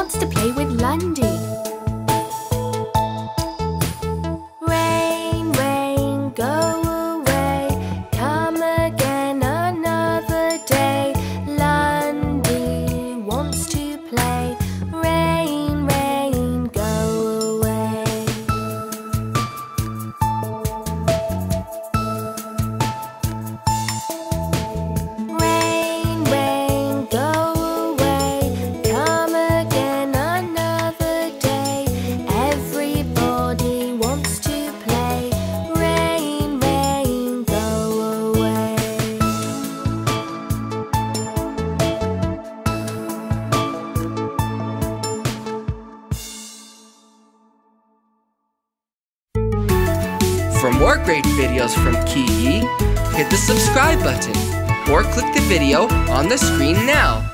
wants to play with Lundi. Rain, rain, go away. Come again another day. Lundi wants to play. Rain, rain, go away. Rain, rain, go away. Come again another day. Everybody wants to play. Rain, rain, go away. For more great videos from KiiYii, hit the subscribe button or click the video on the screen now.